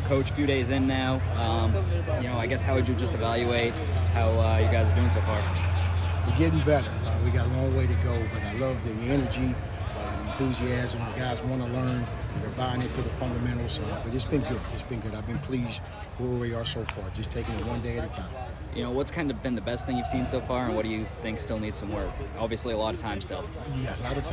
Coach, a few days in now. I guess how would you just evaluate how you guys are doing so far? We're getting better. We got a long way to go, but I love the energy, the enthusiasm. The guys want to learn. They're buying into the fundamentals. But it's been good. It's been good. I've been pleased where we are so far, just taking it one day at a time. What's kind of been the best thing you've seen so far, and what do you think still needs some work? Obviously, a lot of time still. Yeah, a lot of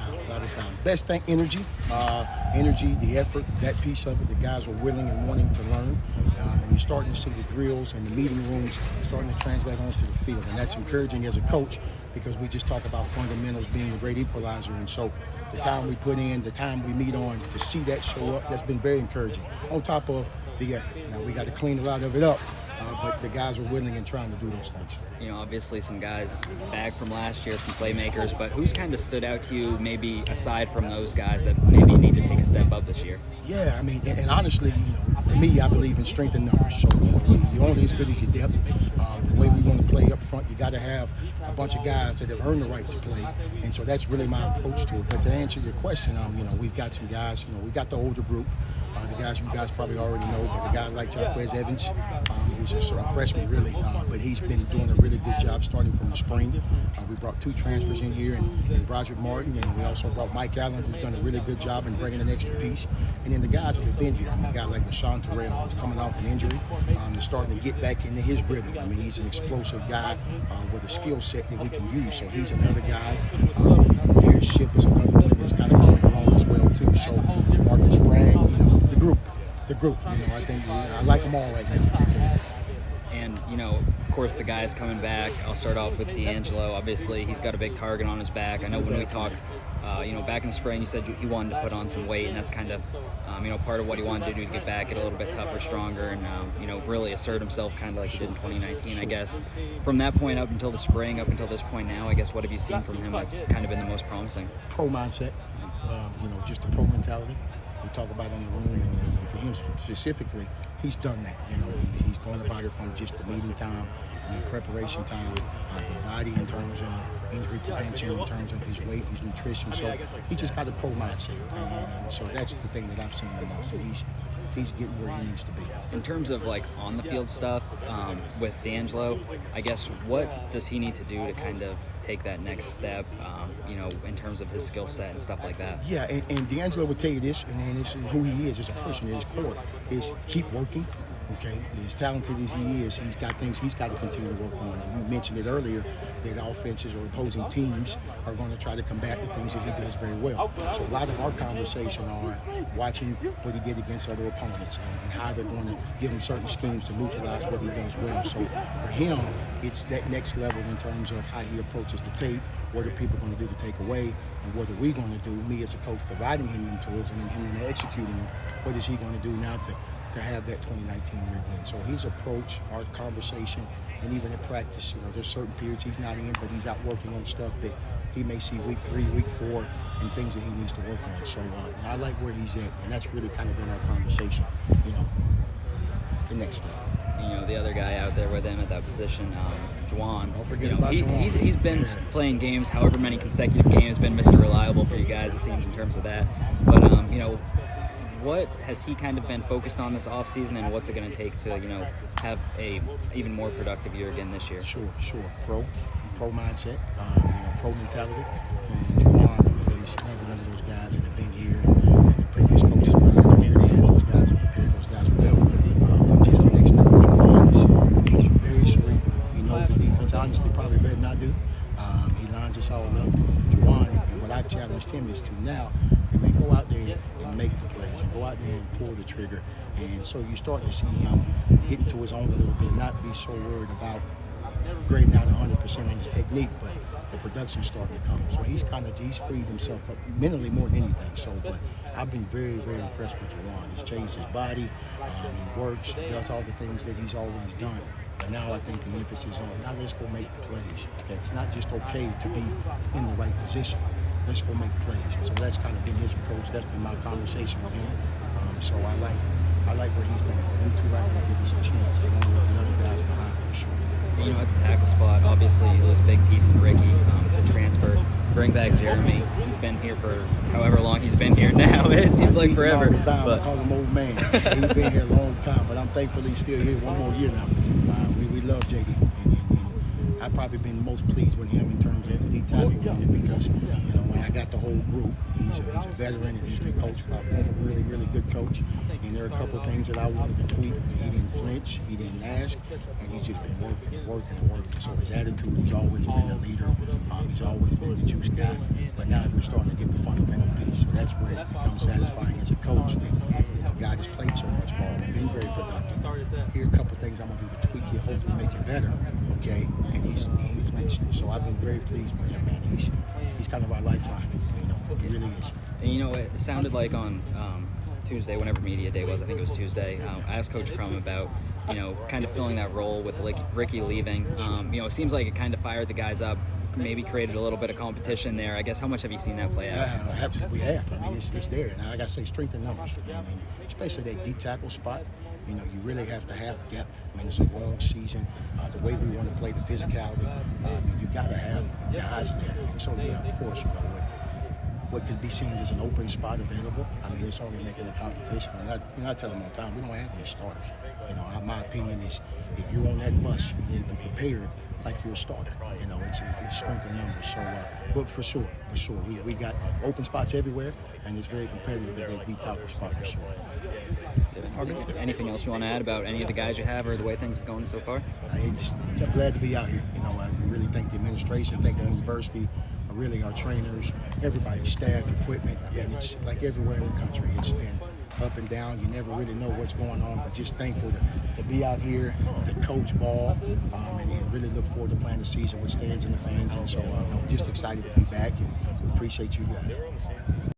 time. Best thing, energy, the effort, that piece of it. The guys are willing and wanting to learn, and you're starting to see the drills and the meeting rooms starting to translate onto the field, and that's encouraging as a coach because we just talk about fundamentals being a great equalizer, and so the time we put in, the time we meet on to see that show up, that's been very encouraging. On top of the effort. Now we got to clean a lot of it up. But the guys are willing and trying to do those things. Obviously some guys back from last year, some playmakers, but who's kind of stood out to you maybe aside from those guys that maybe need to take a step up this year? Yeah, and honestly, for me, I believe in strength in numbers. So you're only as good as your depth. The way we want to play up front, you got to have a bunch of guys that have earned the right to play, and so that's really my approach to it. But to answer your question, we've got some guys. We got the older group, the guys you guys probably already know, but a guy like Jarquez Evans, who's just a freshman really, but he's been doing a really good job starting from the spring. We brought 2 transfers in here, and Broderick Martin, and we also brought Mike Allen, who's done a really good job in bringing an extra piece. And then the guys that have been here, a guy like LaShawn Terrell, who's coming off an injury, is starting to get back into his rhythm. He's an explosive guy with a skill set that we can use. So he's another guy. Pierce Ship is another one that's kind of coming along as well too. So Marcus Bragg, the group. I think I like them all right now. Okay. And, of course, the guys coming back. I'll start off with Dangelo. Obviously, he's got a big target on his back. I know when we talked, back in the spring, you said he wanted to put on some weight, and that's kind of, part of what he wanted to do to get back, get a little bit tougher, stronger, and, really assert himself kind of like he did in 2019, I guess. From that point up until the spring, up until this point now, I guess, what have you seen from him that's kind of been the most promising? Pro mindset, just a pro mentality. We talk about in the room, and for him specifically, he's done that. He's going about it from just the meeting time, from the preparation time, the body in terms of injury prevention, in terms of his weight, his nutrition. So he just got a pro mindset, and so that's the thing that I've seen the most. He's getting where he needs to be. In terms of on the field stuff with Dangelo, I guess what does he need to do to kind of take that next step, in terms of his skill set and stuff like that? Yeah, and Dangelo would tell you this, and this is who he is as a person, at his core, is keep working. Okay, as talented as he is, he's got things he's got to continue to work on. And you mentioned it earlier that offenses or opposing teams are going to try to combat the things that he does very well. So a lot of our conversation are watching what he did against other opponents and how they're going to give him certain schemes to neutralize what he does well. So for him, it's that next level in terms of how he approaches the tape, what are people going to do to take away, and what are we going to do, me as a coach providing him them tools and then him executing them, what is he going to do now to have that 2019 year again. So his approach, our conversation, and even at practice, there's certain periods he's not in, but he's out working on stuff that he may see week 3, week 4, and things that he needs to work on. So I like where he's at, and that's really kind of been our conversation, the next step. The other guy out there with him at that position, Juan. Don't forget about Juan. He's been playing games, however many consecutive games, been Mr. Reliable for you guys, it seems, in terms of that. But, what has he kind of been focused on this offseason, and what's it going to take to, have a even more productive year again this year? Sure. Pro mindset, pro mentality. And Juwan, he's another one of those guys that have been here, and the previous coaches really had those guys and prepared those guys well. But just the next step for Juwan is he's very cerebral. He knows the defense, honestly, probably better than I do. He lines us all up. Juwan, and what I've challenged him is to now, go out there and make the plays and go out there and pull the trigger. And so you start to see him get into his own a little bit, not be so worried about grading out 100% on his technique, but the production's starting to come. So he's freed himself up mentally more than anything. So, but I've been very, very impressed with Juwan. He's changed his body, he works, he does all the things that he's always done. But now I think the emphasis on, now let's go make the plays. Okay, it's not just okay to be in the right position. Let's go make plays. And so that's kind of been his approach. That's been my conversation with him. So I like where he's been. Them two right now give us a chance. I don't know what the other guys behind for sure. At the tackle spot, obviously you lose a big piece in Ricky to transfer. Bring back Jeremy. He's been here for however long he's been here now. It seems like forever. All the time. But I call him old man. He's been here a long time, but I'm thankful he's still here one more year now. We love JD. And I've probably been most pleased with him in terms of the D tackle because when I got the whole group, he's a veteran and he's been coached by a former really good coach. And there are a couple of things that I wanted to tweak. He didn't flinch, he didn't ask, and he's just been working. So his attitude, he's always been the leader. He's always been the juice guy. But now we're starting to get the fundamental piece. So that's where it becomes satisfying as a coach that God has played so much ball and been very productive. Here are a couple of things I'm going to do to tweak here, hopefully make it better. Okay, and he flinched. So I've been very pleased with him, man. He's kind of our lifeline. He really is. And it sounded like on Tuesday, whenever media day was, I think it was Tuesday, I asked Coach Crum about, kind of filling that role with Ricky leaving. It seems like it kind of fired the guys up, maybe created a little bit of competition there. I guess, how much have you seen that play out? Yeah, absolutely, we have. I mean, it's there. And I got to say, strength in numbers. I mean, especially that D tackle spot. You really have to have depth. I mean, it's a long season. The way we want to play, the physicality, you got to have guys there. And so, yeah, of course, what could be seen as an open spot available. I mean, it's only making a competition. And I tell them all the time, we don't have any starters. My opinion is, if you're on that bus, you need to be prepared like you're a starter. It's strength in numbers. So, but for sure, we got open spots everywhere, and it's very competitive at that D tackle spot for sure. Anything else you want to add about any of the guys you have or the way things are going so far? I'm glad to be out here. I really thank the administration, thank the university, really our trainers, everybody, staff, equipment. I mean, it's like everywhere in the country. It's been up and down. You never really know what's going on, but just thankful to be out here, to coach ball, and really look forward to playing the season with stands and the fans. And so I'm just excited to be back and appreciate you guys.